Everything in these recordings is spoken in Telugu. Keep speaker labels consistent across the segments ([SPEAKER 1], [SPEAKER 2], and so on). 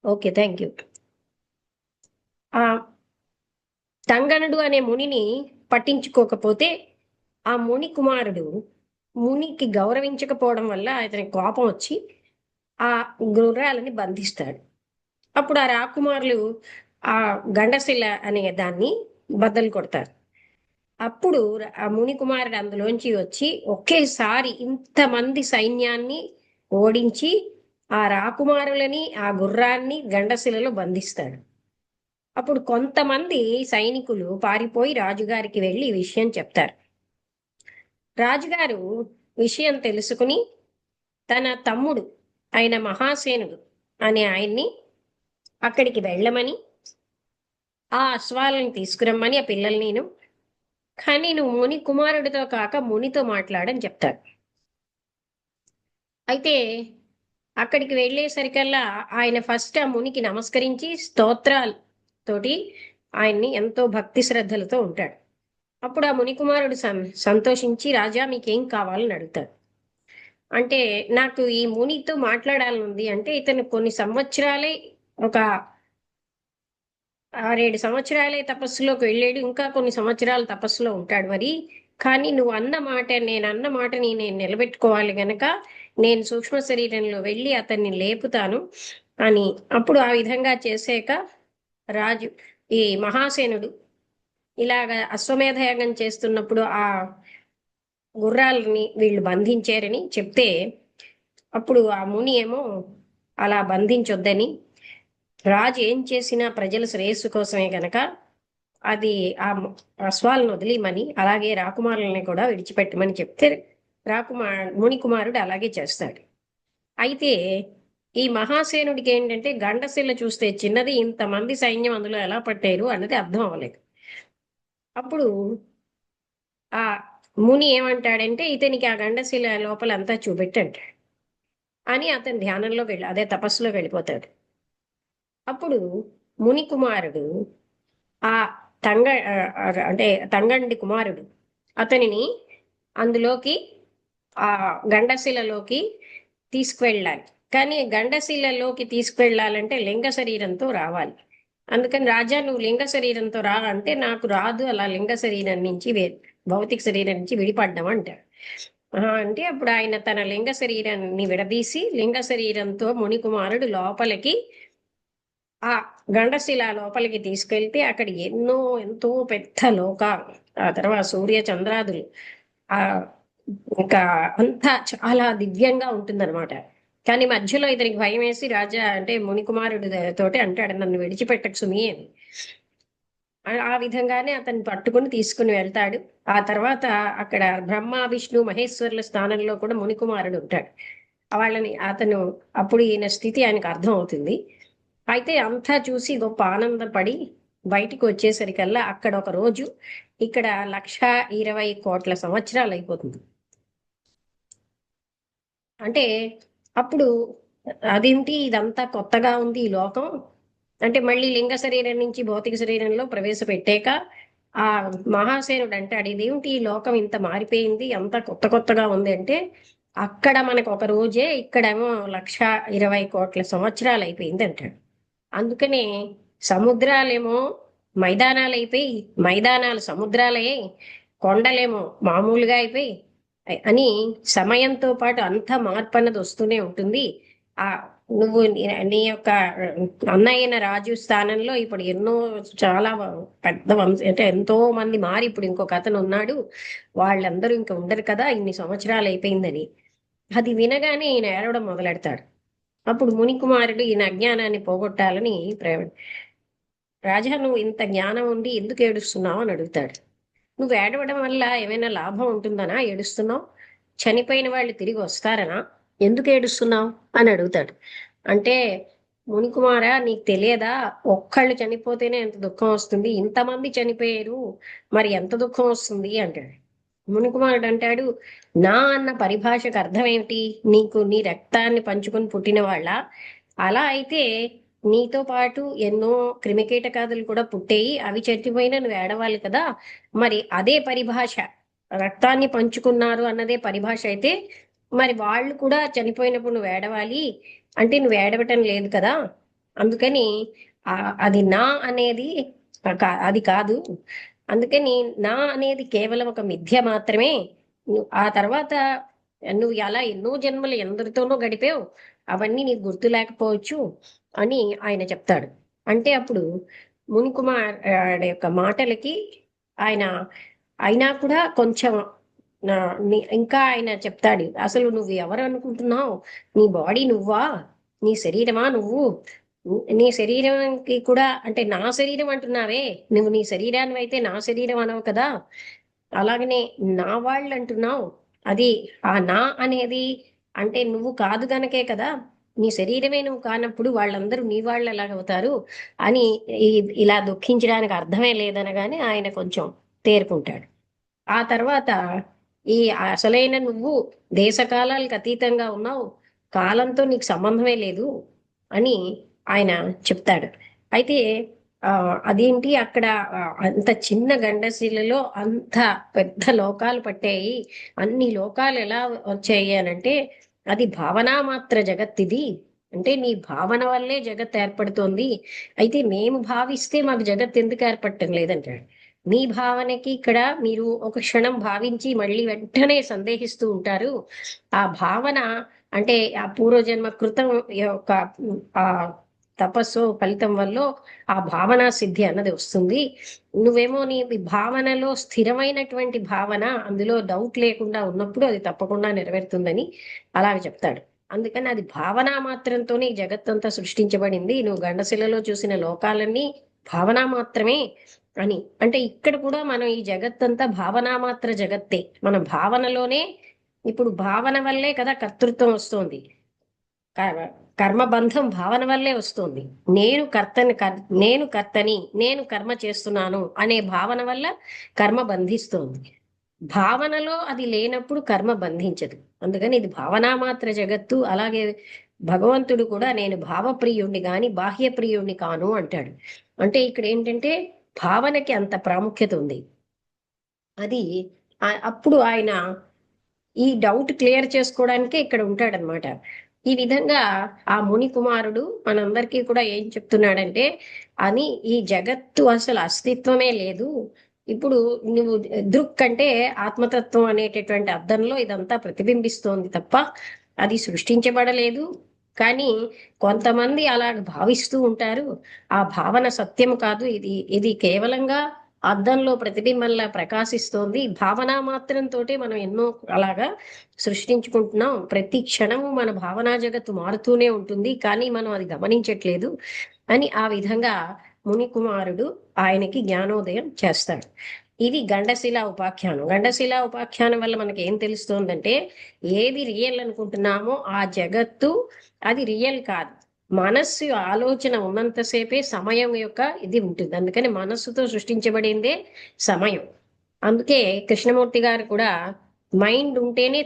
[SPEAKER 1] Okay, thank you. ఆ తంగనుడు అనే మునిని పట్టించుకోకపోతే ఆ ముని కుమారుడు మునికి గౌరవించకపోవడం వల్ల అతనికి కోపం వచ్చి ఆ గుర్రాలని బంధిస్తాడు. అప్పుడు ఆ రాకుమారులు ఆ గండశిల అనే దాన్ని బద్దలు కొడతారు. అప్పుడు ఆ ముని కుమారుడు అందులోంచి వచ్చి ఒకేసారి ఇంతమంది సైన్యాన్ని ఓడించి ఆ రాకుమారులని ఆ గుర్రాన్ని గండశిలలో బంధిస్తాడు. అప్పుడు కొంతమంది సైనికులు పారిపోయి రాజుగారికి వెళ్ళి ఈ విషయం చెప్తారు. రాజుగారు విషయం తెలుసుకుని తన తమ్ముడు అయిన మహాసేనుడు అనే ఆయన్ని అక్కడికి వెళ్ళమని, ఆ అశ్వాలను తీసుకురమ్మని, ఆ పిల్లల్ని నేను కానీ నువ్వు ముని కుమారుడితో కాక మునితో మాట్లాడని చెప్తాడు. అయితే అక్కడికి వెళ్ళేసరికల్లా ఆయన ఫస్ట్ ఆ మునికి నమస్కరించి స్తోత్రాలు తోటి ఆయన్ని ఎంతో భక్తి శ్రద్ధలతో ఉంటాడు. అప్పుడు ఆ మునికుమారుడు సంతోషించి రాజా మీకేం కావాలని అడుగుతాడు. అంటే నాకు ఈ మునితో మాట్లాడాలనుంది. అంటే ఇతను కొన్ని సంవత్సరాలే, ఒక 6-7 సంవత్సరాలే తపస్సులోకి వెళ్ళాడు. ఇంకా కొన్ని సంవత్సరాలు తపస్సులో ఉంటాడు మరి. కానీ నువ్వు అన్న మాట, నేను అన్న మాటని నేను నిలబెట్టుకోవాలి గనక నేను సూక్ష్మ శరీరంలో వెళ్ళి అతన్ని లేపుతాను అని. అప్పుడు ఆ విధంగా చేసాక రాజు ఈ మహాసేనుడు ఇలాగ అశ్వమేధయాగం చేస్తున్నప్పుడు ఆ గుర్రాలని వీళ్ళు బంధించారని చెప్తే అప్పుడు ఆ ముని ఏమో అలా బంధించొద్దని, రాజు ఏం చేసినా ప్రజల శ్రేయస్సు కోసమే గనక అది ఆ అశ్వాలను వదిలిమని, అలాగే రాకుమారులని కూడా విడిచిపెట్టమని చెప్తే ముని కుమారుడు అలాగే చేస్తాడు. అయితే ఈ మహాసేనుడికి ఏంటంటే గండశిల చూస్తే చిన్నది, ఇంతమంది సైన్యం అందులో ఎలా పట్టారు అన్నది అర్థం అవ్వలేదు. అప్పుడు ఆ ముని ఏమంటాడంటే ఇతనికి ఆ గండశిల లోపల అంతా చూపెట్టంటాడు అని అతని ధ్యానంలో అదే తపస్సులో వెళ్ళిపోతాడు. అప్పుడు ముని కుమారుడు ఆ అంటే తంగండి కుమారుడు అతనిని అందులోకి ఆ గండశిలలోకి తీసుకువెళ్ళాలి. కానీ గండశిలలోకి తీసుకువెళ్ళాలంటే లింగ శరీరంతో రావాలి. అందుకని రాజా నువ్వు లింగ శరీరంతో రా అంటే నాకు రాదు అలా లింగ శరీరం నుంచి భౌతిక శరీరం నుంచి విడిపడ్డం అంటాడు. అంటే అప్పుడు ఆయన తన లింగ శరీరాన్ని విడదీసి లింగ శరీరంతో మునికుమారుడు లోపలికి ఆ గండశిల లోపలికి తీసుకెళ్తే అక్కడ ఎంతో పెద్ద లోకాలు, ఆ తర్వాత సూర్య చంద్రాదులు, ఆ ఇంకా అంతా చాలా దివ్యంగా ఉంటుందన్నమాట. కానీ మధ్యలో ఇతనికి భయం వేసి రాజా అంటే మునికుమారుడు తోటి అంటాడు నన్ను విడిచిపెట్టకు సుమి అని. ఆ విధంగానే అతన్ని పట్టుకుని తీసుకుని వెళ్తాడు. ఆ తర్వాత అక్కడ బ్రహ్మ విష్ణు మహేశ్వరుల స్థానంలో కూడా మునికుమారుడు ఉంటాడు. వాళ్ళని అతను అప్పుడు ఈయన స్థితి ఆయనకు అర్థం అవుతుంది. అయితే అంతా చూసి గొప్ప ఆనందపడి బయటికి వచ్చేసరికల్లా అక్కడ ఒక రోజు, ఇక్కడ 1,20,00,000 సంవత్సరాలు అయిపోతుంది. అంటే అప్పుడు అదేంటి ఇదంతా కొత్తగా ఉంది ఈ లోకం, అంటే మళ్ళీ లింగ శరీరం నుంచి భౌతిక శరీరంలో ప్రవేశపెట్టాక ఆ మహాసేనుడు అంటాడు ఇదేమిటి ఈ లోకం ఇంత మారిపోయింది, అంత కొత్త కొత్తగా ఉంది అంటే అక్కడ మనకు ఒక రోజే, ఇక్కడేమో 1,20,00,000 సంవత్సరాలు అయిపోయింది అంటాడు. అందుకనే సముద్రాలేమో మైదానాలు అయిపోయి, మైదానాలు సముద్రాలయ్యాయి, కొండలేమో మామూలుగా అయిపోయి అని సమయంతో పాటు అంత మార్పు అన్నది వస్తూనే ఉంటుంది. ఆ నువ్వు నీ యొక్క అన్నయ్యన రాజు స్థానంలో ఇప్పుడు చాలా పెద్ద అంటే ఎంతో మంది మారి ఇప్పుడు ఇంకొక అతను ఉన్నాడు, వాళ్ళందరూ ఇంకా ఉండరు కదా ఇన్ని సంవత్సరాలు అయిపోయిందని. అది వినగానే ఈయన ఏడవడం మొదలెడతాడు. అప్పుడు మునికుమారుడు ఈయన అజ్ఞానాన్ని పోగొట్టాలని రాజా నువ్వు ఇంత జ్ఞానం ఉండి ఎందుకు ఏడుస్తున్నావు అని అడుగుతాడు. నువ్వు ఏడవడం వల్ల ఏమైనా లాభం ఉంటుందనా ఏడుస్తున్నావు? చనిపోయిన వాళ్ళు తిరిగి వస్తారనా? ఎందుకు ఏడుస్తున్నావు అని అడుగుతాడు. అంటే మునికుమారా నీకు తెలియదా, ఒక్కళ్ళు చనిపోతేనే ఎంత దుఃఖం వస్తుంది, ఇంతమంది చనిపోయారు మరి ఎంత దుఃఖం వస్తుంది అంటాడు. మునికుమారుడు అంటాడు నా అన్న పరిభాషకు అర్థం ఏమిటి, నీకు నీ రక్తాన్ని పంచుకొని పుట్టిన వాళ్ళ, అలా అయితే నీతో పాటు ఎన్నో క్రిమికీటకాదులు కూడా పుట్టేయి, అవి చనిపోయినా నువ్వు ఏడవాలి కదా. మరి అదే పరిభాష రక్తాన్ని పంచుకున్నారు అన్నదే పరిభాష అయితే మరి వాళ్ళు కూడా చనిపోయినప్పుడు నువ్వు ఏడవాలి అంటే నువ్వు ఏడవటం లేదు కదా, అందుకని అది నా అనేది అది కాదు, అందుకని నా అనేది కేవలం ఒక మిథ్య మాత్రమే. ఆ తర్వాత నువ్వు అలా ఎన్నో జన్మలు ఎందరితోనో గడిపావు, అవన్నీ నీకు గుర్తు లేకపోవచ్చు అని ఆయన చెప్తాడు. అంటే అప్పుడు మునికుమార్ యొక్క మాటలకి ఆయన అయినా కూడా కొంచెం ఇంకా ఆయన చెప్తాడు, అసలు నువ్వు ఎవరు అనుకుంటున్నావు, నీ బాడీ నువ్వా, నీ శరీరమా నువ్వు, నీ శరీరానికి కూడా అంటే నా శరీరం అంటున్నావే, నువ్వు నీ శరీరాన్ని అయితే నా శరీరం అనవు కదా, అలాగనే నా వాళ్ళు అంటున్నావు, అది ఆ నా అనేది అంటే నువ్వు కాదు గనకే కదా, నీ శరీరమే నువ్వు కానప్పుడు వాళ్ళందరూ నీ వాళ్ళు ఎలాగవుతారు అని ఇలా దుఃఖించడానికి అర్థమే లేదనగానే ఆయన కొంచెం తేరుకుంటాడు. ఆ తర్వాత ఈ అసలైన నువ్వు దేశకాలాలకు అతీతంగా ఉన్నావు, కాలంతో నీకు సంబంధమే లేదు అని ఆయన చెప్తాడు. అయితే అదేంటి అక్కడ అంత చిన్న గండశిలలో అంత పెద్ద లోకాలు పట్టాయి, అన్ని లోకాలు ఎలా వచ్చాయి అనంటే అది భావనా మాత్ర జగత్ ఇది, అంటే నీ భావన వల్లే జగత్ ఏర్పడుతోంది, అయితే మేము భావిస్తే మాకు జగత్ ఎందుకు ఏర్పడటం లేదంటాడు. మీ భావనకి ఇక్కడ మీరు ఒక క్షణం భావించి మళ్ళీ వెంటనే సందేహిస్తూ ఉంటారు, ఆ భావన అంటే ఆ పూర్వజన్మ కృతం యొక్క ఆ తపస్సు ఫలితం వల్ల ఆ భావనా సిద్ధి అన్నది వస్తుంది, నువ్వేమో నీ భావనలో స్థిరమైనటువంటి భావన అందులో డౌట్ లేకుండా ఉన్నప్పుడు అది తప్పకుండా నెరవేరుతుందని అలాగే చెప్తాడు. అందుకని అది భావనా మాత్రంతోనే ఈ జగత్తంతా సృష్టించబడింది, నువ్వు గండశిలలో చూసిన లోకాలన్నీ భావనా మాత్రమే అని. అంటే ఇక్కడ కూడా మనం ఈ జగత్తంతా భావనా మాత్ర జగత్తే, మన భావనలోనే, ఇప్పుడు భావన వల్లే కదా కర్తృత్వం వస్తుంది, కర్మబంధం భావన వల్లే వస్తుంది, నేను కర్తని నేను కర్మ చేస్తున్నాను అనే భావన వల్ల కర్మ బంధిస్తోంది, భావనలో అది లేనప్పుడు కర్మ బంధించదు, అందుకని ఇది భావనా మాత్ర జగత్తు. అలాగే భగవంతుడు కూడా నేను భావప్రియుణ్ణి గాని బాహ్య ప్రియుణ్ణి కాను అంటాడు. అంటే ఇక్కడ ఏంటంటే భావనకి అంత ప్రాముఖ్యత ఉంది. అది అప్పుడు ఆయన ఈ డౌట్ క్లియర్ చేసుకోవడానికే ఇక్కడ ఉంటాడనమాట. ఈ విధంగా ఆ ముని కుమారుడు మనందరికీ కూడా ఏం చెప్తున్నాడంటే, అని ఈ జగత్తు అసలు అస్తిత్వమే లేదు, ఇప్పుడు నువ్వు దృక్ అంటే ఆత్మతత్వం అనేటటువంటి అర్థంలో ఇదంతా ప్రతిబింబిస్తోంది తప్ప అది సృష్టించబడలేదు, కానీ కొంతమంది అలా భావిస్తూ ఉంటారు, ఆ భావన సత్యం కాదు, ఇది ఇది కేవలంగా అద్దంలో ప్రతిబింబంలా ప్రకాశిస్తోంది, భావనా మాత్రంతో మనం ఎన్నో అలాగా సృష్టించుకుంటున్నాం, ప్రతి క్షణము మన భావనా జగత్తు మారుతూనే ఉంటుంది, కానీ మనం అది గమనించట్లేదు అని ఆ విధంగా ముని కుమారుడు ఆయనకి జ్ఞానోదయం చేస్తాడు. ఇది గండశిలా ఉపాఖ్యానం. గండశిలా ఉపాఖ్యానం వల్ల మనకి ఏం తెలుస్తోందంటే, ఏది రియల్ అనుకుంటున్నామో ఆ జగత్తు అది రియల్ కాదు, మనస్సు ఆలోచన ఉన్నంతసేపే సమయం యొక్క ఇది ఉంటుంది, అందుకని మనస్సుతో సృష్టించబడిందే సమయం. అందుకే కృష్ణమూర్తి గారు కూడా మైండ్ ఉంటేనే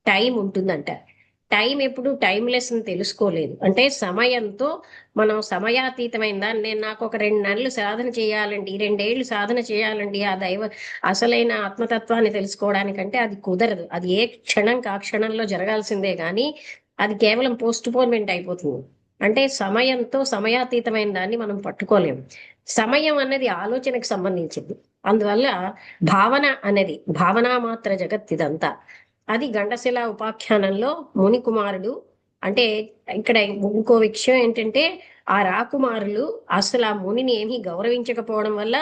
[SPEAKER 1] టైం ఉంటుందంట, టైం ఎప్పుడు టైంలెస్ అని తెలుసుకోలేదు, అంటే సమయంతో మనం సమయాతీతమైన దాన్ని, నేను నాకు ఒక 2 నెలలు సాధన చేయాలండి, 2 ఏళ్ళు సాధన చేయాలండి ఆ దైవ అసలైన ఆత్మతత్వాన్ని తెలుసుకోవడానికంటే అది కుదరదు, అది ఏ క్షణంకి ఆ క్షణంలో జరగాల్సిందే కానీ అది కేవలం పోస్ట్ పోన్మెంట్ అయిపోతుంది, అంటే సమయంతో సమయాతీతమైన దాన్ని మనం పట్టుకోలేము, సమయం అనేది ఆలోచనకు సంబంధించింది, అందువల్ల భావన అనేది భావనా మాత్ర జగత్ ఇదంతా. అది గండశిల ఉపాఖ్యానంలో ముని కుమారుడు అంటే ఇక్కడ ఇంకో విషయం ఏంటంటే, ఆ రాకుమారులు అసలు ఆ మునిని ఏమీ గౌరవించకపోవడం వల్ల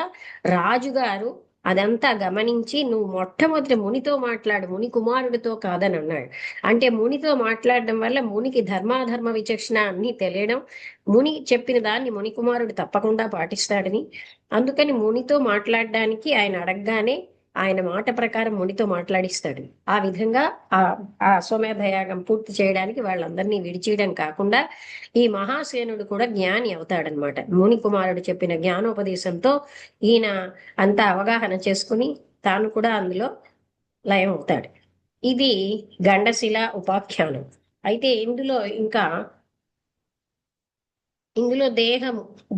[SPEAKER 1] రాజుగారు అదంతా గమనించి, నువ్వు మొట్టమొదటి మునితో మాట్లాడు, ముని కుమారుడితో కాదని అన్నాడు. అంటే మునితో మాట్లాడడం వల్ల మునికి ధర్మాధర్మ విచక్షణ అన్ని తెలియడం, ముని చెప్పిన దాన్ని ముని కుమారుడు తప్పకుండా పాటిస్తాడని, అందుకని మునితో మాట్లాడడానికి ఆయన అడగగానే ఆయన మాట ప్రకారం మునితో మాట్లాడిస్తాడు. ఆ విధంగా ఆ ఆ అశ్వమేధయాగం పూర్తి చేయడానికి వాళ్ళందరినీ విడిచేయడం కాకుండా ఈ మహాసేనుడు కూడా జ్ఞాని అవుతాడనమాట. ముని కుమారుడు చెప్పిన జ్ఞానోపదేశంతో ఈయన అంతా అవగాహన చేసుకుని తాను కూడా అందులో లయం అవుతాడు. ఇది గండశిల ఉపాఖ్యానం. అయితే ఇందులో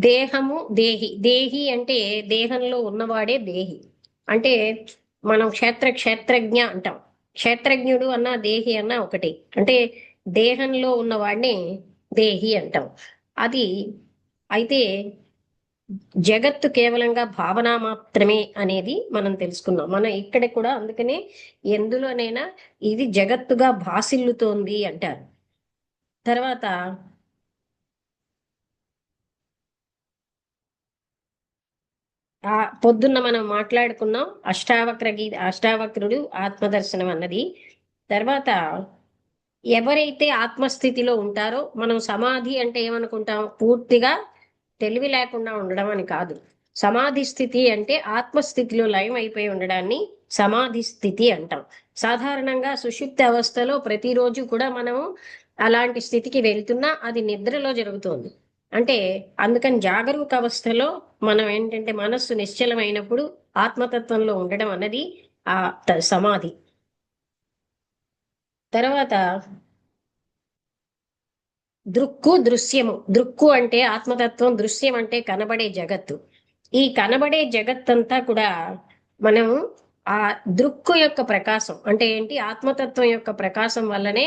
[SPEAKER 1] దేహము దేహి, దేహి అంటే దేహంలో ఉన్నవాడే దేహి, అంటే మనం క్షేత్రజ్ఞ అంటాం, క్షేత్రజ్ఞుడు అన్నా దేహి అన్నా ఒకటి. అంటే దేహంలో ఉన్నవాడిని దేహి అంటాం. అది అయితే జగత్తు కేవలంగా భావన మాత్రమే అనేది మనం తెలుసుకున్నాం. మనం ఇక్కడ కూడా అందుకనే ఎందులోనైనా ఇది జగత్తుగా భాసిల్లుతోంది అంటారు. తర్వాత ఆ పొద్దున్న మనం మాట్లాడుకున్నాం అష్టావక్రుడు ఆత్మదర్శనం అన్నది. తర్వాత ఎవరైతే ఆత్మస్థితిలో ఉంటారో, మనం సమాధి అంటే ఏమనుకుంటాం, పూర్తిగా తెలివి లేకుండా ఉండడం అని కాదు. సమాధి స్థితి అంటే ఆత్మస్థితిలో లయం అయిపోయి ఉండడాన్ని సమాధి స్థితి అంటాం. సాధారణంగా సుషుప్తి అవస్థలో ప్రతిరోజు కూడా మనం అలాంటి స్థితికి వెళ్తున్నా అది నిద్రలో జరుగుతోంది. అంటే అందుకని జాగరూక అవస్థలో మనం ఏంటంటే మనస్సు నిశ్చలమైనప్పుడు ఆత్మతత్వంలో ఉండడం అన్నది ఆ సమాధి. తర్వాత దృక్కు దృశ్యము. దృక్కు అంటే ఆత్మతత్వం, దృశ్యం అంటే కనబడే జగత్తు. ఈ కనబడే జగత్తంతా కూడా మనం ఆ దృక్కు యొక్క ప్రకాశం అంటే ఏంటి, ఆత్మతత్వం యొక్క ప్రకాశం వల్లనే,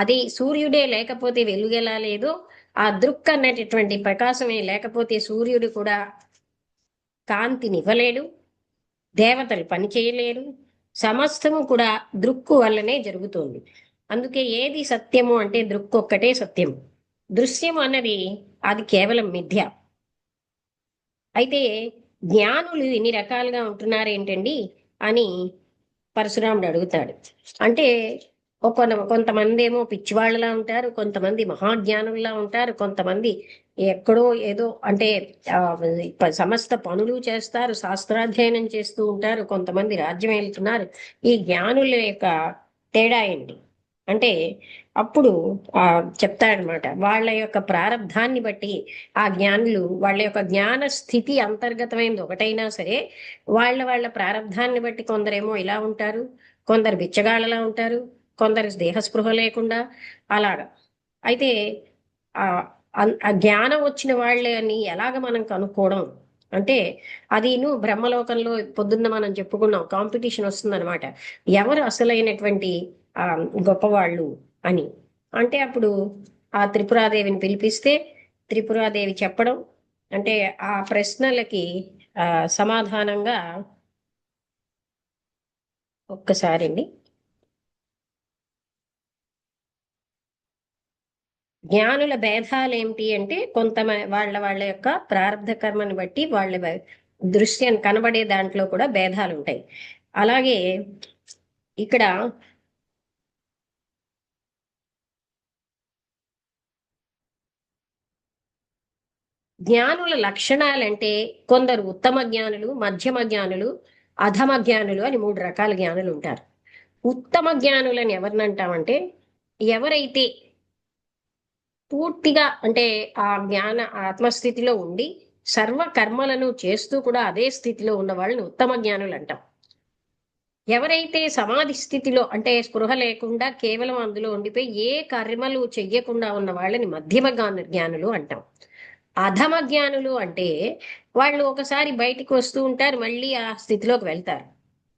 [SPEAKER 1] అది సూర్యుడే లేకపోతే వెలుగెలా లేదో, ఆ దృక్ అనేటటువంటి ప్రకాశమే లేకపోతే సూర్యుడు కూడా కాంతినివ్వలేడు, దేవతలు పని చేయలేరు. సమస్తము కూడా దృక్కు వల్లనే జరుగుతోంది. అందుకే ఏది సత్యము అంటే దృక్కు ఒక్కటే సత్యం. దృశ్యం అన్నది అది కేవలం మిథ్య. అయితే జ్ఞానులు ఇన్ని రకాలుగా ఉంటున్నారేంటండి అని పరశురాముడు అడుగుతాడు. అంటే కొంతమంది ఏమో పిచ్చివాళ్ళలా ఉంటారు, కొంతమంది మహాజ్ఞానుల్లా ఉంటారు, కొంతమంది ఎక్కడో ఏదో అంటే ఆ, సమస్త పనులు చేస్తారు, శాస్త్రాధ్యయనం చేస్తూ ఉంటారు, కొంతమంది రాజ్యం వెళ్తున్నారు. ఈ జ్ఞానుల యొక్క తేడా ఏంటి అంటే అప్పుడు ఆ చెప్తాడనమాట. వాళ్ళ యొక్క ప్రారంధాన్ని బట్టి ఆ జ్ఞానులు వాళ్ళ యొక్క జ్ఞాన స్థితి అంతర్గతమైనది ఒకటైనా సరే, వాళ్ళ వాళ్ళ ప్రారంధాన్ని బట్టి కొందరేమో ఇలా ఉంటారు, కొందరు బిచ్చగాళ్ళలా ఉంటారు, కొందరు దేహస్పృహ లేకుండా అలాగా. అయితే ఆ ఆ జ్ఞానం వచ్చిన వాళ్ళని ఎలాగ మనం కనుక్కోవడం అంటే, అదిను బ్రహ్మలోకంలో పొద్దున్న మనం చెప్పుకున్నాం, కాంపిటీషన్ వస్తుందన్నమాట. ఎవరు అసలైనటువంటి ఆ గొప్పవాళ్ళు అని. అంటే అప్పుడు ఆ త్రిపురాదేవిని పిలిపిస్తే త్రిపురాదేవి చెప్పడం అంటే ఆ ప్రశ్నలకి ఆ సమాధానంగా ఒక్కసారండి. జ్ఞానుల భేదాలు ఏమిటి అంటే వాళ్ళ వాళ్ళ యొక్క ప్రారంధ కర్మని బట్టి వాళ్ళ దృశ్యం కనబడే దాంట్లో కూడా భేదాలు ఉంటాయి. అలాగే ఇక్కడ జ్ఞానుల లక్షణాలంటే కొందరు ఉత్తమ జ్ఞానులు, మధ్యమ జ్ఞానులు, అధమ జ్ఞానులు అని మూడు రకాల జ్ఞానులు ఉంటారు. ఉత్తమ జ్ఞానులని ఎవరిని అంటామంటే, ఎవరైతే పూర్తిగా అంటే ఆ జ్ఞాన ఆత్మస్థితిలో ఉండి సర్వ కర్మలను చేస్తూ కూడా అదే స్థితిలో ఉన్న వాళ్ళని ఉత్తమ జ్ఞానులు అంటాం. ఎవరైతే సమాధి స్థితిలో అంటే స్పృహ లేకుండా కేవలం అందులో ఉండిపోయి ఏ కర్మలు చెయ్యకుండా ఉన్న వాళ్ళని మధ్యమ జ్ఞానులు అంటాం. అధమ జ్ఞానులు అంటే వాళ్ళు ఒకసారి బయటికి వస్తూ ఉంటారు, మళ్ళీ ఆ స్థితిలోకి వెళ్తారు.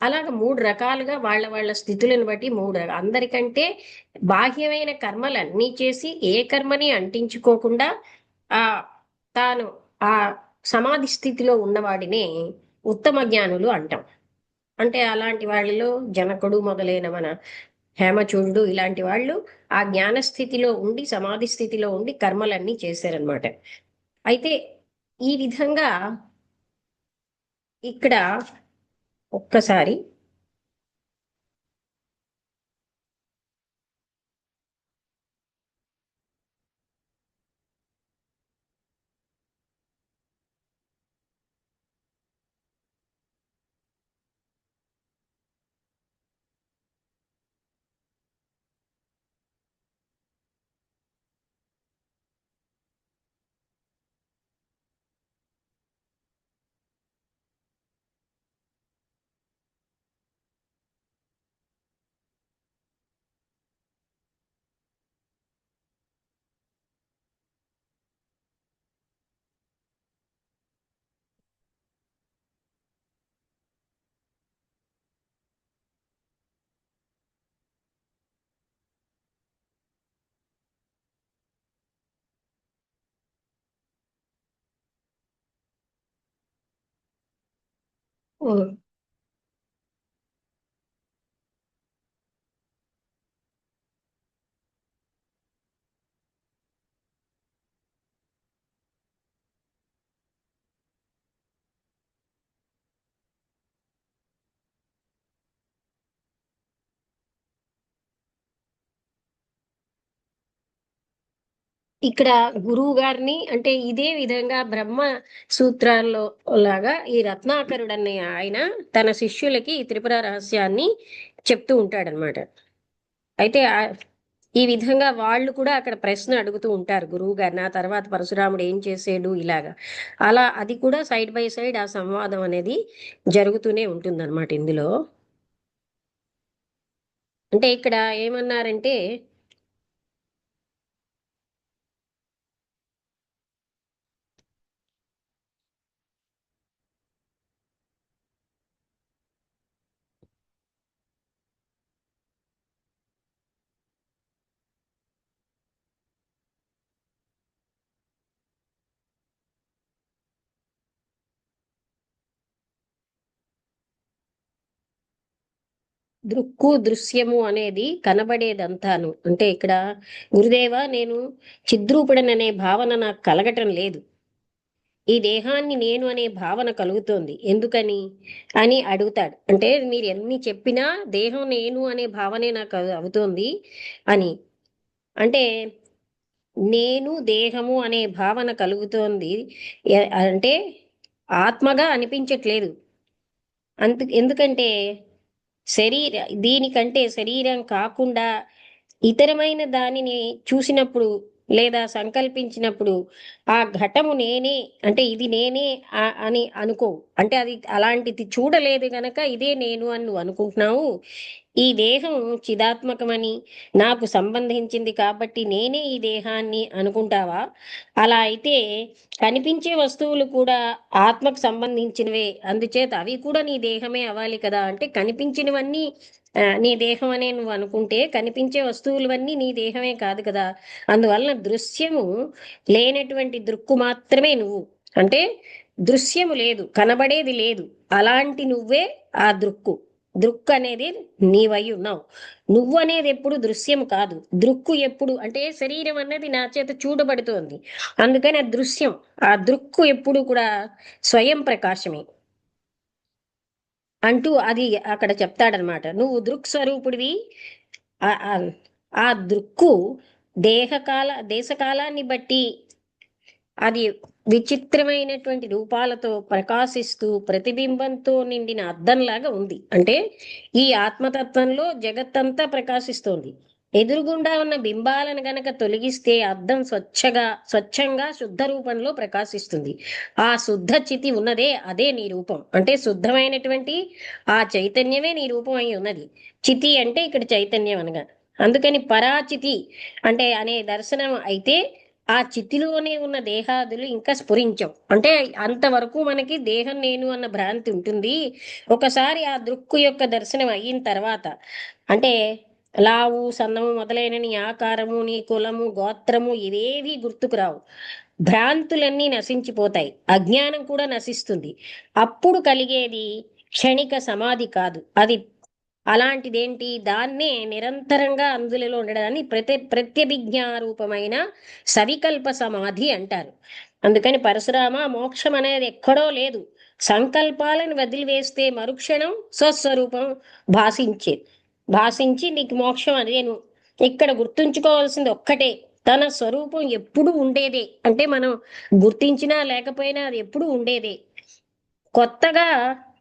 [SPEAKER 1] అలాగ మూడు రకాలుగా వాళ్ళ వాళ్ళ స్థితులను బట్టి అందరికంటే బాహ్యమైన కర్మలన్నీ చేసి ఏ కర్మని అంటించుకోకుండా ఆ తాను ఆ సమాధి స్థితిలో ఉన్నవాడినే ఉత్తమ జ్ఞానులు అంటాం. అంటే అలాంటి వాళ్ళలో జనకుడు మొదలైన మన హేమచూడు ఇలాంటి వాళ్ళు ఆ జ్ఞాన స్థితిలో ఉండి సమాధి స్థితిలో ఉండి కర్మలన్నీ చేశారనమాట. అయితే ఈ విధంగా ఇక్కడ ఒక్కసారి ఉమ్. ఇక్కడ గురువు గారిని అంటే ఇదే విధంగా బ్రహ్మ సూత్రాల్లో లాగా ఈ రత్నాకరుడు అనే ఆయన తన శిష్యులకి ఈ త్రిపుర రహస్యాన్ని చెప్తూ ఉంటాడనమాట. అయితే ఈ విధంగా వాళ్ళు కూడా అక్కడ ప్రశ్న అడుగుతూ ఉంటారు గురువు గారిని, ఆ తర్వాత పరశురాముడు ఏం చేసాడు ఇలాగా. అలా అది కూడా సైడ్ బై సైడ్ ఆ సంవాదం అనేది జరుగుతూనే ఉంటుందన్నమాట ఇందులో. అంటే ఇక్కడ ఏమన్నారంటే దృక్కు దృశ్యము అనేది కనబడేదంతాను. అంటే ఇక్కడ గురుదేవ నేను చిద్రూపుడననే భావన నాకు కలగటం లేదు, ఈ దేహాన్ని నేను అనే భావన కలుగుతోంది ఎందుకని అని అడుగుతాడు. అంటే మీరు ఎన్ని చెప్పినా దేహం నేను అనే భావనే నాకు అవుతోంది అని. అంటే నేను దేహము అనే భావన కలుగుతోంది అంటే ఆత్మగా అనిపించట్లేదు. ఎందుకంటే దీనికంటే శరీరం కాకుండా ఇతరమైన దానిని చూసినప్పుడు లేదా సంకల్పించినప్పుడు ఆ ఘటము నేనే అంటే ఇది నేనే అని అనుకో. అంటే అది అలాంటిది చూడలేదు గనక ఇదే నేను అని నువ్వు అనుకుంటున్నావు. ఈ దేహం చిదాత్మకమని నాకు సంబంధించింది కాబట్టి నేనే ఈ దేహాన్ని అనుకుంటావా? అలా అయితే కనిపించే వస్తువులు కూడా ఆత్మకు సంబంధించినవే, అందుచేత అవి కూడా నీ దేహమే అవ్వాలి కదా. అంటే కనిపించినవన్నీ నీ దేహం అనే నువ్వు అనుకుంటే కనిపించే వస్తువులవన్నీ నీ దేహమే కాదు కదా. అందువలన దృశ్యము లేనటువంటి దృక్కు మాత్రమే నువ్వు. అంటే దృశ్యము లేదు, కనబడేది లేదు, అలాంటి నువ్వే ఆ దృక్కు. దృక్కు అనేది నీవై ఉన్నావు. నువ్వు అనేది ఎప్పుడు దృశ్యం కాదు. దృక్కు ఎప్పుడు అంటే శరీరం అన్నది నా చేత చూడబడుతోంది, అందుకని ఆ దృశ్యం. ఆ దృక్కు ఎప్పుడు కూడా స్వయం ప్రకాశమే అంటూ అది అక్కడ చెప్తాడనమాట. నువ్వు దృక్ స్వరూపుడివి. ఆ ఆ- ఆ దృక్కు దేశకాలాన్ని బట్టి అది విచిత్రమైనటువంటి రూపాలతో ప్రకాశిస్తూ ప్రతిబింబంతో నిండిన అద్దంలాగా ఉంది. అంటే ఈ ఆత్మతత్వంలో జగత్తంతా ప్రకాశిస్తోంది. ఎదురుగుండా ఉన్న బింబాలను గనక తొలగిస్తే అద్దం స్వచ్ఛంగా శుద్ధ రూపంలో ప్రకాశిస్తుంది. ఆ శుద్ధ చితి ఉన్నదే అదే నీ రూపం. అంటే శుద్ధమైనటువంటి ఆ చైతన్యమే నీ రూపం అయి ఉన్నది. చితి అంటే ఇక్కడ చైతన్యం అనగా, అందుకని పరాచితి అంటే అనే దర్శనం అయితే ఆ చితిలోనే ఉన్న దేహాదులు ఇంకా స్ఫురించవు. అంటే అంతవరకు మనకి దేహం నేను అన్న భ్రాంతి ఉంటుంది. ఒకసారి ఆ దృక్కు యొక్క దర్శనం అయిన తర్వాత అంటే లావు సన్నము మొదలైన నీ ఆకారము నీ కులము గోత్రము ఇవేవి గుర్తుకు రావు. భ్రాంతులన్నీ నశించిపోతాయి, అజ్ఞానం కూడా నశిస్తుంది. అప్పుడు కలిగేది క్షణిక సమాధి కాదు, అది అలాంటిదేంటి దాన్నే నిరంతరంగా అందులో ఉండడాన్ని ప్రత్యభిజ్ఞారూపమైన సవికల్ప సమాధి అంటారు. అందుకని పరశురామ మోక్షం అనేది ఎక్కడో లేదు, సంకల్పాలను వదిలివేస్తే మరుక్షణం స్వస్వరూపం భాషించే భాషించి నీకు మోక్షం అదేను. ఇక్కడ గుర్తుంచుకోవాల్సింది ఒక్కటే, తన స్వరూపం ఎప్పుడు ఉండేదే. అంటే మనం గుర్తించినా లేకపోయినా అది ఎప్పుడు ఉండేదే, కొత్తగా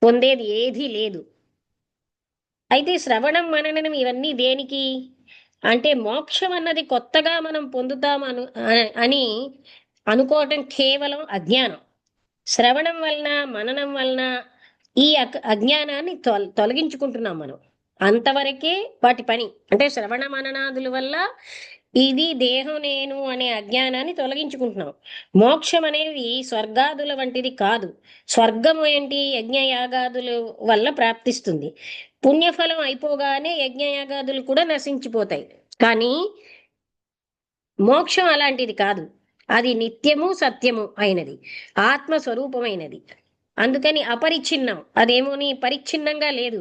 [SPEAKER 1] పొందేది ఏదీ లేదు. అయితే శ్రవణం మననం ఇవన్నీ దేనికి అంటే మోక్షం అన్నది కొత్తగా మనం పొందుతామను అని అనుకోవటం కేవలం అజ్ఞానం. శ్రవణం వలన మననం వలన ఈ అజ్ఞానాన్ని తొలగించుకుంటున్నాం మనం. అంతవరకే వాటి పని. అంటే శ్రవణ మననాదుల వల్ల ఇది దేహం నేను అనే అజ్ఞానాన్ని తొలగించుకుంటున్నాం. మోక్షం అనేది స్వర్గాదుల వంటిది కాదు. స్వర్గం ఏంటి యజ్ఞయాగాదుల వల్ల ప్రాప్తిస్తుంది. పుణ్యఫలం అయిపోగానే యజ్ఞయాగాదులు కూడా నశించిపోతాయి. కానీ మోక్షం అలాంటిది కాదు, అది నిత్యము సత్యము అయినది, ఆత్మస్వరూపమైనది. అందుకని అపరిచ్ఛిన్నం, అదేమోని పరిచ్ఛిన్నంగా లేదు.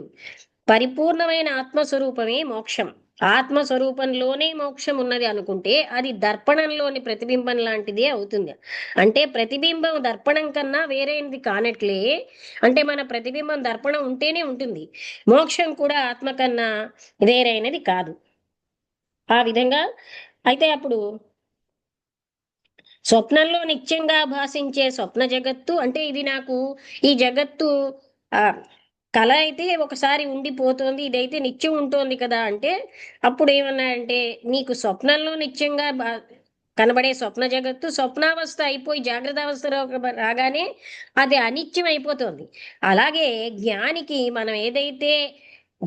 [SPEAKER 1] పరిపూర్ణమైన ఆత్మస్వరూపమే మోక్షం. ఆత్మస్వరూపంలోనే మోక్షం ఉన్నది అనుకుంటే అది దర్పణంలోని ప్రతిబింబం లాంటిదే అవుతుంది. అంటే ప్రతిబింబం దర్పణం కన్నా వేరేది కానట్లే, అంటే మన ప్రతిబింబం దర్పణం ఉంటేనే ఉంటుంది, మోక్షం కూడా ఆత్మ కన్నా వేరైనది కాదు. ఆ విధంగా అయితే అప్పుడు స్వప్నంలో నిత్యంగా భాషించే స్వప్న జగత్తు అంటే ఇది నాకు ఈ జగత్తు ఆ కళ అయితే ఒకసారి ఉండిపోతుంది, ఇదైతే నిత్యం ఉంటుంది కదా అంటే అప్పుడు ఏమన్నాయంటే నీకు స్వప్నంలో నిత్యంగా కనబడే స్వప్న జగత్తు స్వప్నావస్థ అయిపోయి జాగ్రత్త అవస్థలో రాగానే అది అనిత్యం అయిపోతుంది. అలాగే జ్ఞానికి మనం ఏదైతే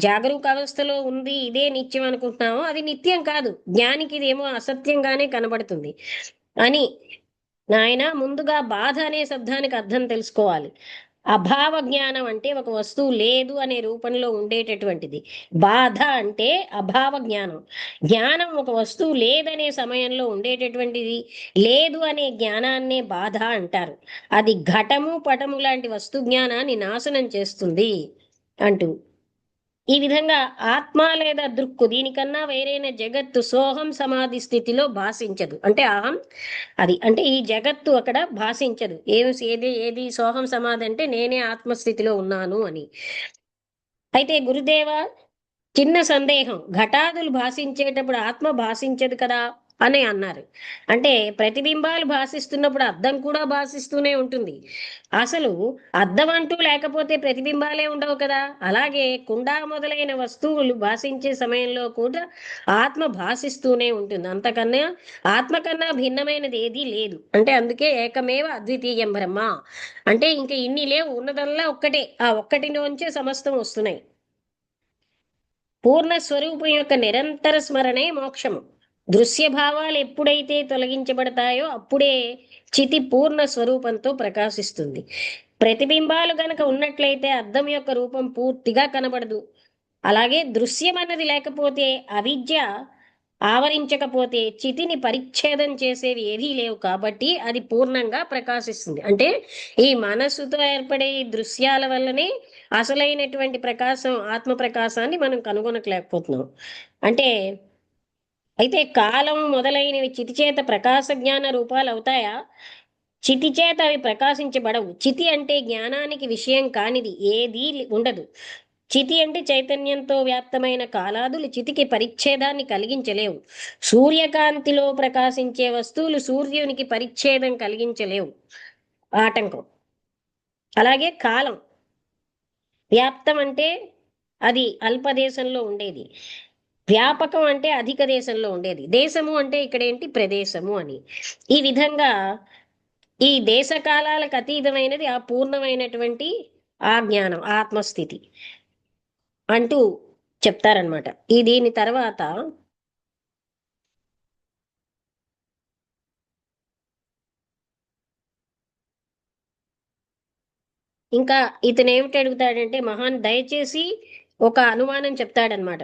[SPEAKER 1] జాగరూక అవస్థలో ఉంది ఇదే నిత్యం అనుకుంటున్నామో అది నిత్యం కాదు, జ్ఞానికి ఇదేమో అసత్యంగానే కనబడుతుంది అని. నాయన ముందుగా బాధ అనే శబ్దానికి అర్థం తెలుసుకోవాలి. అభావ జ్ఞానం అంటే ఒక వస్తువు లేదు అనే రూపంలో ఉండేటటువంటిది. బాధ అంటే అభావ జ్ఞానం. జ్ఞానం ఒక వస్తువు లేదనే సమయంలో ఉండేటటువంటిది. లేదు అనే జ్ఞానాన్నే బాధ అంటారు. అది ఘటము పటము లాంటి వస్తు జ్ఞానాన్ని నాశనం చేస్తుంది అంటూ. ఈ విధంగా ఆత్మ లేదా దృక్కు దీనికన్నా వేరైన జగత్తు సోహం సమాధి స్థితిలో భాషించదు. అంటే అహం అది అంటే ఈ జగత్తు అక్కడ భాషించదు. ఏది ఏది సోహం సమాధి అంటే నేనే ఆత్మస్థితిలో ఉన్నాను అని. అయితే గురుదేవ చిన్న సందేహం, ఘటాదులు భాషించేటప్పుడు ఆత్మ భాషించదు కదా అని అన్నారు. అంటే ప్రతిబింబాలు భాషిస్తున్నప్పుడు అద్దం కూడా భాషిస్తూనే ఉంటుంది. అసలు అద్దం అంటూ లేకపోతే ప్రతిబింబాలే ఉండవు కదా. అలాగే కుండ మొదలైన వస్తువులు భాషించే సమయంలో కూడా ఆత్మ భాషిస్తూనే ఉంటుంది. అంతకన్నా ఆత్మ కన్నా భిన్నమైనది ఏదీ లేదు. అంటే అందుకే ఏకమేవ అద్వితీయం బ్రహ్మ అంటే ఇంకా ఇన్ని లేవు, ఉన్నదల్లా ఒక్కటే, ఆ ఒక్కటిలోంచే సమస్తం వస్తున్నాయి. పూర్ణ స్వరూపం యొక్క నిరంతర స్మరణే మోక్షము. దృశ్య భావాలు ఎప్పుడైతే తొలగించబడతాయో అప్పుడే చితి పూర్ణ స్వరూపంతో ప్రకాశిస్తుంది. ప్రతిబింబాలు గనక ఉన్నట్లయితే అద్దం యొక్క రూపం పూర్తిగా కనబడదు. అలాగే దృశ్యం అన్నది లేకపోతే, అవిద్య ఆవరించకపోతే చితిని పరిచ్ఛేదం చేసేవి ఏవీ లేవు కాబట్టి అది పూర్ణంగా ప్రకాశిస్తుంది. అంటే ఈ మనస్సుతో ఏర్పడే ఈ దృశ్యాల వల్లనే అసలైనటువంటి ప్రకాశం, ఆత్మ ప్రకాశాన్ని మనం కనుగొనలేకపోతున్నాం. అంటే అయితే కాలం మొదలైనవి చితి చేత ప్రకాశ జ్ఞాన రూపాలు అవుతాయా? చితి చేత అవి ప్రకాశించబడవు. చితి అంటే జ్ఞానానికి విషయం కానిది ఏదీ ఉండదు. చితి అంటే చైతన్యంతో వ్యాప్తమైన కాలాదులు చితికి పరిచ్ఛేదాన్ని కలిగించలేవు. సూర్యకాంతిలో ప్రకాశించే వస్తువులు సూర్యునికి పరిచ్ఛేదం కలిగించలేవు, ఆటంకం. అలాగే కాలం వ్యాప్తం అంటే అది అల్పదేశంలో ఉండేది, వ్యాపకం అంటే అధిక దేశంలో ఉండేది, దేశము అంటే ఇక్కడ ఏంటి ప్రదేశము అని. ఈ విధంగా ఈ దేశ కాలాలకు అతీతమైనది ఆ పూర్ణమైనటువంటి ఆ జ్ఞానం ఆత్మస్థితి అంటూ చెప్తారనమాట. ఈ దీని తర్వాత ఇంకా ఇతను ఏమిటి అడుగుతాడంటే మహాన్ దయచేసి ఒక అనుమానం చెప్తాడనమాట.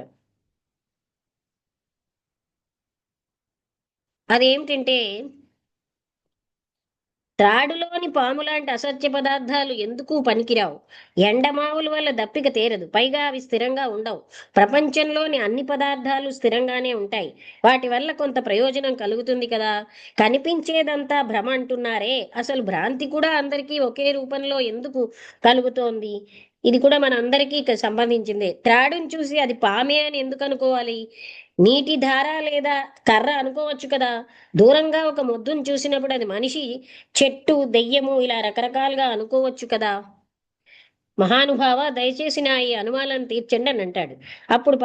[SPEAKER 1] అదేమిటంటే త్రాడులోని పాములాంటి అసత్య పదార్థాలు ఎందుకు పనికిరావు. ఎండమావుల వల్ల దప్పిక తీరదు, పైగా అవి స్థిరంగా ఉండవు. ప్రపంచంలోని అన్ని పదార్థాలు స్థిరంగానే ఉంటాయి, వాటి వల్ల కొంత ప్రయోజనం కలుగుతుంది కదా. కనిపించేదంతా భ్రమ అంటున్నారే, అసలు భ్రాంతి కూడా అందరికీ ఒకే రూపంలో ఎందుకు కలుగుతోంది? ఇది కూడా మన అందరికీ సంబంధించిందే. త్రాడుని చూసి అది పామే అని ఎందుకు అనుకోవాలి? నీటి ధార లేదా కర్ర అనుకోవచ్చు కదా. దూరంగా ఒక మొద్దును చూసినప్పుడు అది మనిషి, చెట్టు, దెయ్యము ఇలా రకరకాలుగా అనుకోవచ్చు కదా. మహానుభావ దయచేసి నా ఈ అనుమానాలను తీర్చండి అని అంటాడు. అప్పుడు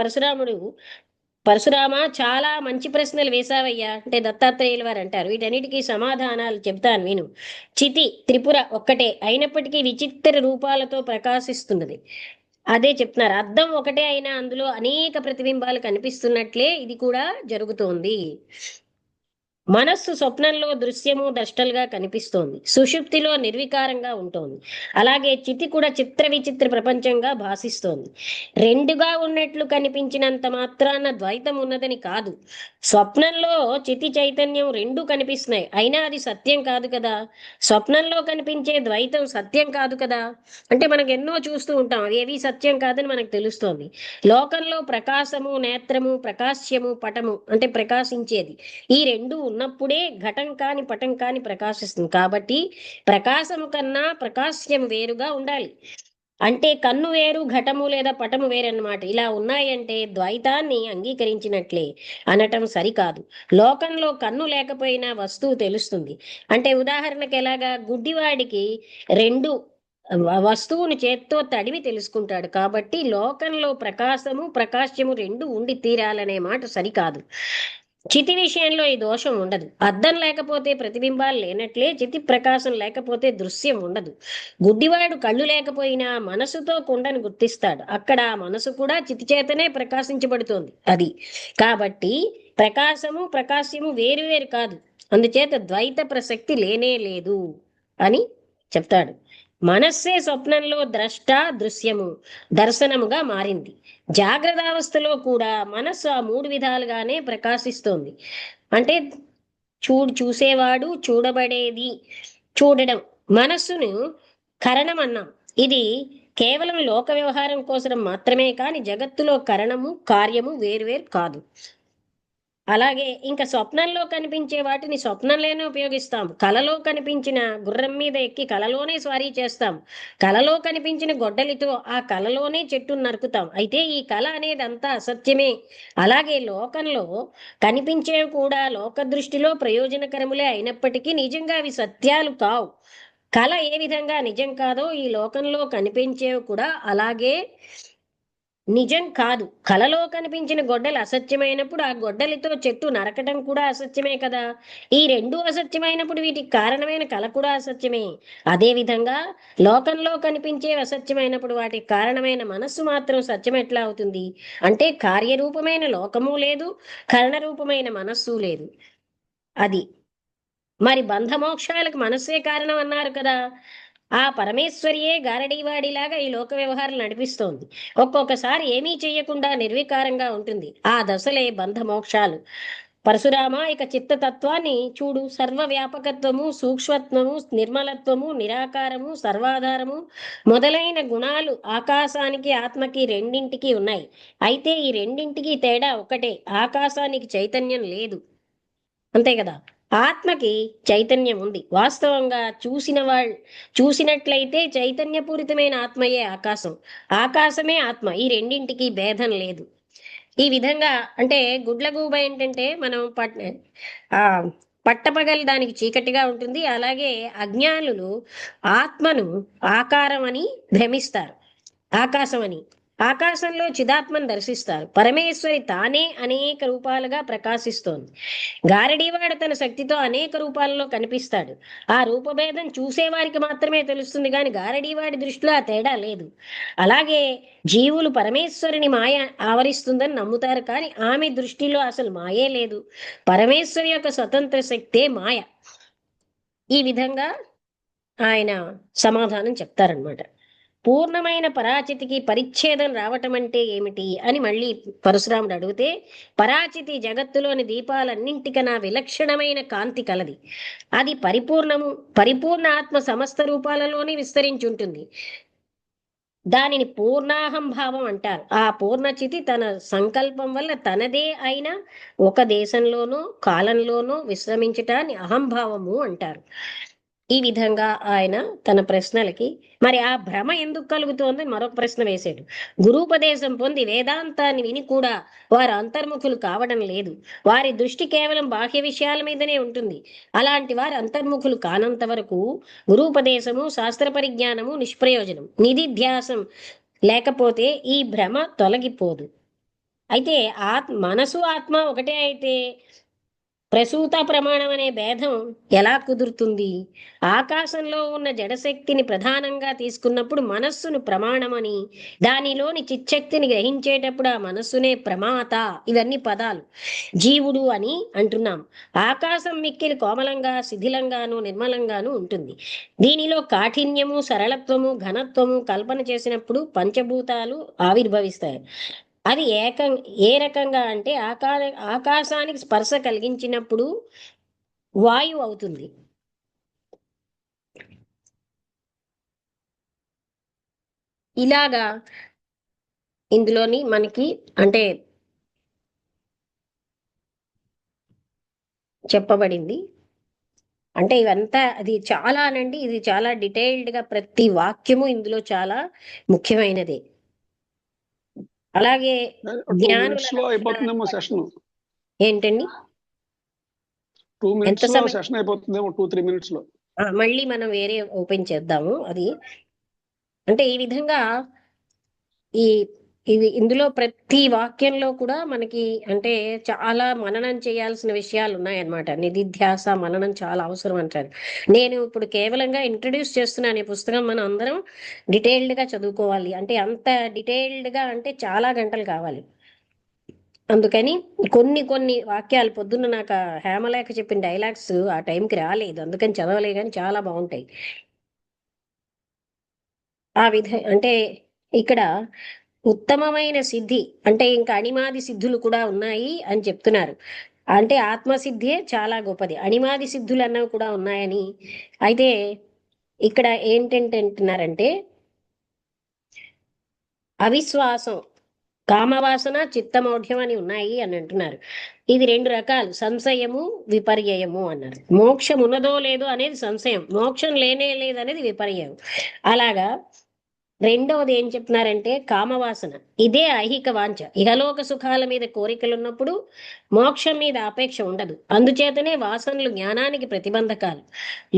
[SPEAKER 1] పరశురామ చాలా మంచి ప్రశ్నలు వేశావయ్యా అంటే దత్తాత్రేయుల వారు అంటారు, వీటన్నిటికీ సమాధానాలు చెప్తాను విను. చితి త్రిపుర ఒక్కటే అయినప్పటికీ విచిత్ర రూపాలతో ప్రకాశిస్తున్నది. అదే చెప్తున్నారు, అద్దం ఒకటే అయినా అందులో అనేక ప్రతిబింబాలు కనిపిస్తున్నట్లే ఇది కూడా జరుగుతోంది. మనస్సు స్వప్నంలో దృశ్యము దష్టలుగా కనిపిస్తోంది, సుషుప్తిలో నిర్వికారంగా ఉంటుంది. అలాగే చితి కూడా చిత్ర విచిత్ర ప్రపంచంగా భాసిస్తోంది. రెండుగా ఉన్నట్లు కనిపించినంత మాత్రాన ద్వైతం ఉన్నదని కాదు. స్వప్నంలో చితి చైతన్యం రెండు కనిపిస్తున్నాయి, అయినా అది సత్యం కాదు కదా. స్వప్నంలో కనిపించే ద్వైతం సత్యం కాదు కదా. అంటే మనకు ఎన్నో చూస్తూ ఉంటాం, అది ఏవి సత్యం కాదని మనకు తెలుస్తోంది. లోకంలో ప్రకాశము నేత్రము, ప్రకాశ్యము పటము అంటే ప్రకాశించేది, ఈ రెండు ఉన్నప్పుడే ఘటం కాని పటం కాని ప్రకాశిస్తుంది. కాబట్టి ప్రకాశము కన్నా ప్రకాశ్యం వేరుగా ఉండాలి. అంటే కన్ను వేరు ఘటము లేదా పటము వేరన్నమాట. ఇలా ఉన్నాయంటే ద్వైతాన్ని అంగీకరించినట్లే అనటం సరికాదు. లోకంలో కన్ను లేకపోయినా వస్తువు తెలుస్తుంది. అంటే ఉదాహరణకి ఎలాగా, గుడ్డివాడికి రెండు వస్తువుని చేత్తో తడివి తెలుసుకుంటాడు. కాబట్టి లోకంలో ప్రకాశము ప్రకాశ్యము రెండు ఉండి తీరాలనే మాట సరికాదు. చితి విషయంలో ఈ దోషం ఉండదు. అద్దం లేకపోతే ప్రతిబింబాలు లేనట్లే చితి ప్రకాశం లేకపోతే దృశ్యం ఉండదు. గుడ్డివాడు కళ్ళు లేకపోయినా మనసుతో కుండను గుర్తిస్తాడు. అక్కడ మనసు కూడా చితి చేతనే ప్రకాశించబడుతోంది. అది కాబట్టి ప్రకాశము ప్రకాశ్యము వేరు వేరు కాదు. అందుచేత ద్వైత ప్రసక్తి లేనే లేదు అని చెప్తాడు. మనస్సే స్వప్నంలో ద్రష్ట దృశ్యము దర్శనముగా మారింది. జాగ్రత్తావస్థలో కూడా మనస్సు ఆ మూడు విధాలుగానే ప్రకాశిస్తోంది. అంటే చూసేవాడు, చూడబడేది, చూడడం. మనస్సును కరణం అన్నాం. ఇది కేవలం లోక వ్యవహారం కోసం మాత్రమే కాని జగత్తులో కరణము కార్యము వేరువేరు కాదు. అలాగే ఇంకా స్వప్నంలో కనిపించే వాటిని స్వప్నంలోనే ఉపయోగిస్తాం. కలలో కనిపించిన గుర్రం మీద ఎక్కి కలలోనే స్వారీ చేస్తాం. కలలో కనిపించిన గొడ్డలితో ఆ కలలోనే చెట్టును నరుకుతాం. అయితే ఈ కళ అనేది అంతా అసత్యమే. అలాగే లోకంలో కనిపించేవి కూడా లోక దృష్టిలో ప్రయోజనకరములే అయినప్పటికీ నిజంగా అవి సత్యాలు కావు. కళ ఏ విధంగా నిజం కాదో ఈ లోకంలో కనిపించేవి కూడా అలాగే నిజం కాదు. కలలో కనిపించిన గొడ్డలి అసత్యమైనప్పుడు ఆ గొడ్డలితో చెట్టు నరకటం కూడా అసత్యమే కదా. ఈ రెండు అసత్యమైనప్పుడు వీటికి కారణమైన కళ కూడా అసత్యమే. అదే విధంగా లోకంలో కనిపించే అసత్యమైనప్పుడు వాటికి కారణమైన మనస్సు మాత్రం సత్యం ఎట్లా అవుతుంది? అంటే కార్యరూపమైన లోకము లేదు, కరణరూపమైన మనస్సు లేదు. అది మరి బంధమోక్షాలకు మనస్సే కారణం అన్నారు కదా. ఆ పరమేశ్వరియే గారడీవాడిలాగా ఈ లోక వ్యవహారం నడిపిస్తోంది. ఒక్కొక్కసారి ఏమీ చెయ్యకుండా నిర్వికారంగా ఉంటుంది. ఆ దశలే బంధమోక్షాలు. పరశురామ ఇక చిత్తతత్వాన్ని చూడు. సర్వవ్యాపకత్వము, సూక్ష్మత్వము, నిర్మలత్వము, నిరాకారము, సర్వాధారము మొదలైన గుణాలు ఆకాశానికి ఆత్మకి రెండింటికి ఉన్నాయి. అయితే ఈ రెండింటికి తేడా ఒకటే, ఆకాశానికి చైతన్యం లేదు. అంతే కదా. ఆత్మకి చైతన్యం ఉంది. వాస్తవంగా చూసినట్లయితే చైతన్యపూరితమైన ఆత్మయే ఆకాశం, ఆకాశమే ఆత్మ. ఈ రెండింటికి భేదం లేదు. ఈ విధంగా అంటే గుడ్లగూబ ఏంటంటే మనం ఆ పట్టపగలు దానికి చీకటిగా ఉంటుంది. అలాగే అజ్ఞానులు ఆత్మను ఆకారం అని భ్రమిస్తారు, ఆకాశం అని. ఆకాశంలో చిదాత్మను దర్శిస్తారు. పరమేశ్వరి తానే అనేక రూపాలుగా ప్రకాశిస్తోంది. గారడీవాడు తన శక్తితో అనేక రూపాలలో కనిపిస్తాడు. ఆ రూపభేదం చూసేవారికి మాత్రమే తెలుస్తుంది, కానీ గారడీవాడి దృష్టిలో ఆ తేడా లేదు. అలాగే జీవులు పరమేశ్వరుని మాయ ఆవరిస్తుందని నమ్ముతారు, కానీ ఆమె దృష్టిలో అసలు మాయే లేదు. పరమేశ్వరి యొక్క స్వతంత్ర శక్తే మాయ. ఈ విధంగా ఆయన సమాధానం చెప్తారనమాట. పూర్ణమైన పరాచితికి పరిచ్ఛేదం రావటం అంటే ఏమిటి అని మళ్ళీ పరశురాముడు అడిగితే, పరాచితి జగత్తులోని దీపాలన్నింటికన్నా విలక్షణమైన కాంతి కలది. అది పరిపూర్ణ ఆత్మ సమస్త రూపాలలోనే విస్తరించి ఉంటుంది. దానిని పూర్ణాహంభావం అంటారు. ఆ పూర్ణచితి తన సంకల్పం వల్ల తనదే అయిన ఒక దేశంలోనో కాలంలోనో విశ్రమించటాన్ని అహంభావము అంటారు. ఈ విధంగా ఆయన తన ప్రశ్నలకి మరి ఆ భ్రమ ఎందుకు కలుగుతోందని మరొక ప్రశ్న వేశాడు. గురూపదేశం పొంది వేదాంతాన్ని విని కూడా వారు అంతర్ముఖులు కావడం లేదు. వారి దృష్టి కేవలం బాహ్య విషయాల మీదనే ఉంటుంది. అలాంటి వారు అంతర్ముఖులు కానంత వరకు గురూపదేశము, శాస్త్ర పరిజ్ఞానము నిష్ప్రయోజనం. నిధిధ్యాసం లేకపోతే ఈ భ్రమ తొలగిపోదు. అయితే మనసు ఆత్మ ఒకటే అయితే ప్రసూత ప్రమాణం అనే భేదం ఎలా కుదురుతుంది? ఆకాశంలో ఉన్న జడశక్తిని ప్రధానంగా తీసుకున్నప్పుడు మనస్సును ప్రమాణమని, దానిలోని చిచ్చక్తిని గ్రహించేటప్పుడు ఆ మనస్సునే ప్రమాత. ఇవన్నీ పదాలు. జీవుడు అని అంటున్నాం. ఆకాశం మిక్కిలి కోమలంగా, శిథిలంగాను, నిర్మలంగాను ఉంటుంది. దీనిలో కాఠిన్యము, సరళత్వము, ఘనత్వము కల్పన చేసినప్పుడు పంచభూతాలు ఆవిర్భవిస్తాయి. అది ఏ రకంగా అంటే ఆకాశానికి స్పర్శ కలిగించినప్పుడు వాయువు అవుతుంది. ఇలాగా ఇందులోని మనకి అంటే చెప్పబడింది. అంటే ఇవంతా అది చాలానండి, ఇది చాలా డీటెయిల్డ్‌గా ప్రతి వాక్యము ఇందులో చాలా ముఖ్యమైనదే. అలాగే
[SPEAKER 2] 2
[SPEAKER 1] జ్ఞానుల
[SPEAKER 2] మినిట్స్‌లో
[SPEAKER 1] లక్షణాలు
[SPEAKER 2] అయిపోతుందేమో సెషను.
[SPEAKER 1] ఏంటండి?
[SPEAKER 2] 2
[SPEAKER 1] ఎంత
[SPEAKER 2] మినిట్స్‌లో
[SPEAKER 1] సమయం?
[SPEAKER 2] సెషన్ అయిపోతుందేమో 2, 3 మినిట్స్‌లో.
[SPEAKER 1] మళ్ళీ మనం వేరే ఓపెన్ చేద్దాము అది. అంటే ఈ విధంగా ఈ ఇది ఇందులో ప్రతి వాక్యంలో కూడా మనకి అంటే చాలా మననం చేయాల్సిన విషయాలు ఉన్నాయన్నమాట. నిధిధ్యాస మననం చాలా అవసరం అంటారు. నేను ఇప్పుడు కేవలంగా ఇంట్రడ్యూస్ చేస్తున్నాను ఈ పుస్తకం. మనం అందరం డీటెయిల్డ్‌గా చదువుకోవాలి. అంటే అంత డీటెయిల్డ్‌గా అంటే చాలా గంటలు కావాలి. అందుకని కొన్ని కొన్ని వాక్యాలు పొద్దున్న నాకు హేమలేఖ చెప్పిన డైలాగ్స్ ఆ టైంకి రాలేదు. అందుకని చదవలే గాని చాలా బాగుంటాయి. ఆ అంటే ఇక్కడ ఉత్తమమైన సిద్ధి అంటే ఇంకా అణిమాది సిద్ధులు కూడా ఉన్నాయి అని చెప్తున్నారు. అంటే ఆత్మసిద్ధే చాలా గొప్పది. అణిమాది సిద్ధులు అన్నవి కూడా ఉన్నాయని. అయితే ఇక్కడ ఏంటంటే అంటున్నారంటే అవిశ్వాసం, కామవాసన, చిత్తమౌఢ్యం అని ఉన్నాయి అని అంటున్నారు. ఇది 2 రకాలు, సంశయము, విపర్యయము అన్నారు. మోక్షం ఉన్నదో లేదో అనేది సంశయం, మోక్షం లేనే లేదనేది విపర్యయం. అలాగా రెండవది ఏం చెప్తున్నారంటే కామవాసన. ఇదే ఐహిక వాంఛ. ఇహలోక సుఖాల మీద కోరికలు ఉన్నప్పుడు మోక్షం మీద ఆపేక్ష ఉండదు. అందుచేతనే వాసనలు జ్ఞానానికి ప్రతిబంధకాలు.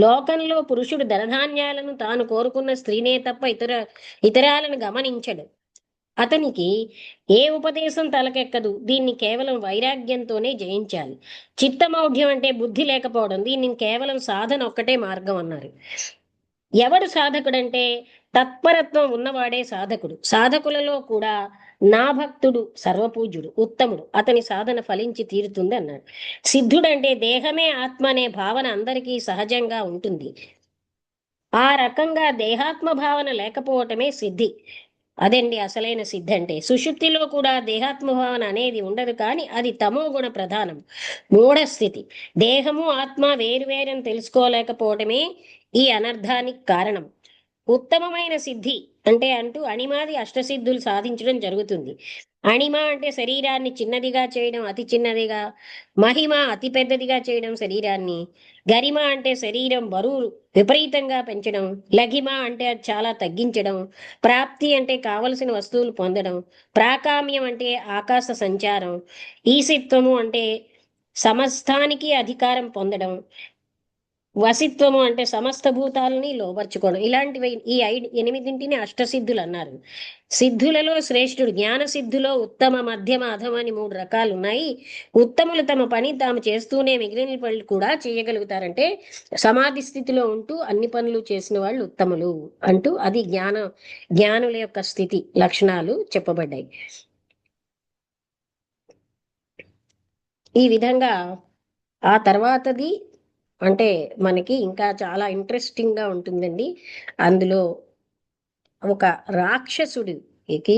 [SPEAKER 1] లోకంలో పురుషుడు ధనధాన్యాలను తాను కోరుకున్న స్త్రీనే తప్ప ఇతరాలను గమనించడు. అతనికి ఏ ఉపదేశం తలకెక్కదు. దీన్ని కేవలం వైరాగ్యంతోనే జయించాలి. చిత్తమౌఢ్యం అంటే బుద్ధి లేకపోవడం. దీన్ని కేవలం సాధన ఒక్కటే మార్గం అన్నారు. ఎవడు సాధకుడంటే తత్పరత్వం ఉన్నవాడే సాధకుడు. సాధకులలో కూడా నా భక్తుడు సర్వపూజ్యుడు, ఉత్తముడు. అతని సాధన ఫలించి తీరుతుంది అన్నాడు. సిద్ధుడంటే దేహమే ఆత్మ అనే భావన అందరికీ సహజంగా ఉంటుంది. ఆ రకంగా దేహాత్మ భావన లేకపోవటమే సిద్ధి. అదండి అసలైన సిద్ధి అంటే. సుషుప్తిలో కూడా దేహాత్మ భావన అనేది ఉండదు, కానీ అది తమో గుణ ప్రధానం, మూఢస్థితి. దేహము ఆత్మ వేరువేరని తెలుసుకోలేకపోవటమే ఈ అనర్థానికి కారణం. ఉత్తమమైన సిద్ధి అంటే అంటూ అణిమాది అష్టసిద్ధులు సాధించడం జరుగుతుంది. అణిమ అంటే శరీరాన్ని చిన్నదిగా చేయడం, అతి చిన్నదిగా. మహిమ అతి పెద్దదిగా చేయడం శరీరాన్ని. గరిమ అంటే శరీరం బరువు విపరీతంగా పెంచడం. లఘిమ అంటే అది చాలా తగ్గించడం. ప్రాప్తి అంటే కావలసిన వస్తువులు పొందడం. ప్రాకామ్యం అంటే ఆకాశ సంచారం. ఈసిత్వము అంటే సమస్తానికి అధికారం పొందడం. వసిత్వము అంటే సమస్త భూతాలని లోబర్చుకోవడం. ఇలాంటివి ఈ 8ంటిని అష్టసిద్ధులు అన్నారు. సిద్ధులలో శ్రేష్ఠుడు జ్ఞాన సిద్ధులో ఉత్తమ, మధ్యమ, అధమ అని 3 రకాలు ఉన్నాయి. ఉత్తములు తమ పని తాము చేస్తూనే మిగిలిన పనులు కూడా చేయగలుగుతారంటే సమాధి స్థితిలో ఉంటూ అన్ని పనులు చేసిన వాళ్ళు ఉత్తములు అంటూ అది జ్ఞానుల యొక్క స్థితి లక్షణాలు చెప్పబడ్డాయి. ఈ విధంగా ఆ తర్వాతది అంటే మనకి ఇంకా చాలా ఇంట్రెస్టింగ్గా ఉంటుందండి. అందులో ఒక రాక్షసుడికి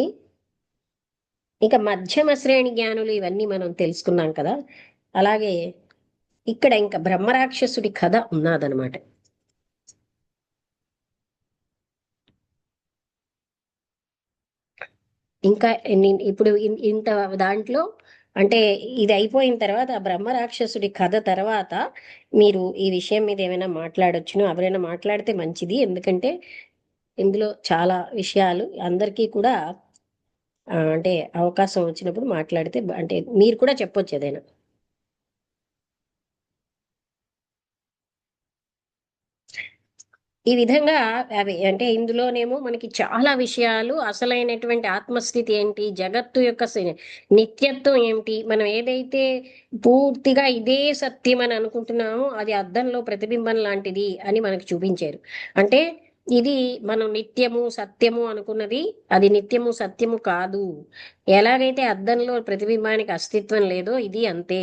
[SPEAKER 1] ఇక మధ్యమ శ్రేణి జ్ఞానులు ఇవన్నీ మనం తెలుసుకున్నాం కదా. అలాగే ఇక్కడ ఇంకా బ్రహ్మరాక్షసుడి కథ ఉన్నదనమాట. ఇంకా ఇప్పుడు ఇంత దాంట్లో అంటే ఇది అయిపోయిన తర్వాత ఆ బ్రహ్మరాక్షసుడి కథ తర్వాత మీరు ఈ విషయం మీద ఏమైనా మాట్లాడొచ్చును. ఎవరైనా మాట్లాడితే మంచిది. ఎందుకంటే ఇందులో చాలా విషయాలు అందరికీ కూడా అంటే అవకాశం వచ్చినప్పుడు మాట్లాడితే అంటే మీరు కూడా చెప్పొచ్చు ఏదైనా. ఈ విధంగా అవి అంటే ఇందులోనేమో మనకి చాలా విషయాలు అసలైనటువంటి ఆత్మస్థితి ఏంటి, జగత్తు యొక్క నిత్యత్వం ఏమిటి, మనం ఏదైతే పూర్తిగా ఇదే సత్యం అని అనుకుంటున్నామో అది అద్దంలో ప్రతిబింబం లాంటిది అని మనకు చూపించారు. అంటే ఇది మనం నిత్యము సత్యము అనుకున్నది అది నిత్యము సత్యము కాదు. ఎలాగైతే అద్దంలో ప్రతిబింబానికి అస్తిత్వం లేదో ఇది అంతే.